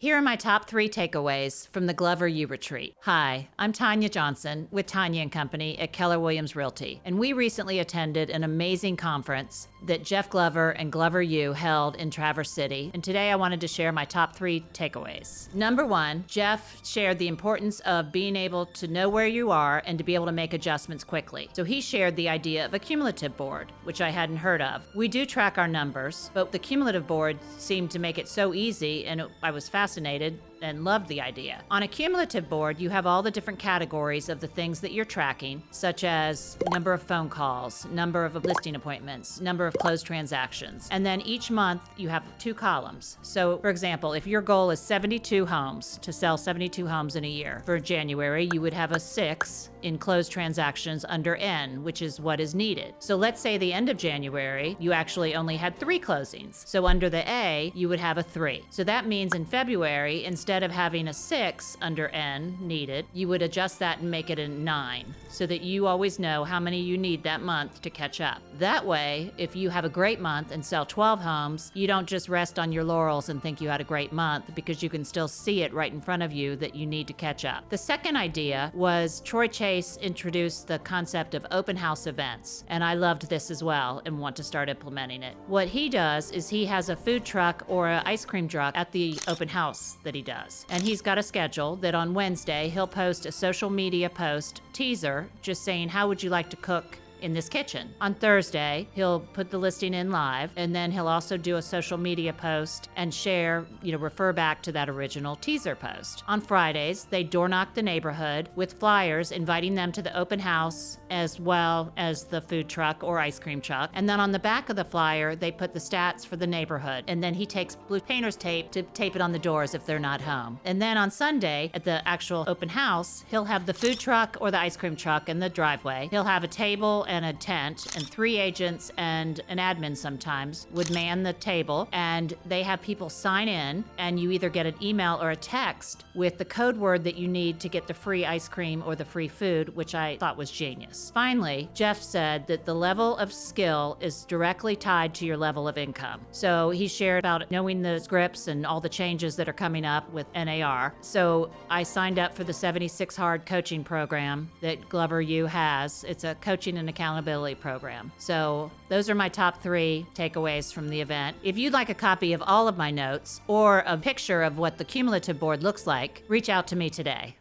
Here are my top 3 takeaways from the Glover U Retreat. Hi, I'm Tanya Johnson with Tanya Company at Keller Realty, and we recently attended an amazing conference that Jeff Glover and Glover U held in Traverse City, and today I wanted to share my top 3 takeaways. Number 1, Jeff shared the importance of being able to know where you are and to be able to make adjustments quickly. So he shared the idea of a cumulative board, which I hadn't heard of. We do track our numbers, but the cumulative board seemed to make it so easy, and I was fascinated and loved the idea. On a cumulative board, you have all the different categories of the things that you're tracking, such as number of phone calls, number of listing appointments, number of closed transactions. And then each month you have 2 columns. So for example, if your goal is 72 homes, to sell 72 homes in a year, for January, you would have a 6 in closed transactions under N, which is what is needed. So let's say the end of January, you actually only had 3 closings. So under the A, you would have a 3. So that means in February, instead of having a 6 under N needed, you would adjust that and make it a 9 so that you always know how many you need that month to catch up. That way, if you have a great month and sell 12 homes, you don't just rest on your laurels and think you had a great month, because you can still see it right in front of you that you need to catch up. The second idea was Troy Chase introduced the concept of open house events, and I loved this as well and want to start implementing it. What he does is he has a food truck or an ice cream truck at the open house that he does. And he's got a schedule that on Wednesday he'll post a social media post teaser just saying, how would you like to cook in this kitchen? On Thursday, he'll put the listing in live, and then he'll also do a social media post and share, refer back to that original teaser post. On Fridays, they door knock the neighborhood with flyers inviting them to the open house as well as the food truck or ice cream truck. And then on the back of the flyer, they put the stats for the neighborhood. And then he takes blue painter's tape to tape it on the doors if they're not home. And then on Sunday, at the actual open house, he'll have the food truck or the ice cream truck in the driveway. He'll have a table and a tent, and 3 agents and an admin sometimes would man the table, and they have people sign in, and you either get an email or a text with the code word that you need to get the free ice cream or the free food, which I thought was genius. Finally, Jeff said that the level of skill is directly tied to your level of income. So he shared about knowing the scripts and all the changes that are coming up with NAR. So I signed up for the 76 Hard coaching program that Glover U has. It's a coaching and accountability program. So those are my top 3 takeaways from the event. If you'd like a copy of all of my notes or a picture of what the cumulative board looks like, reach out to me today.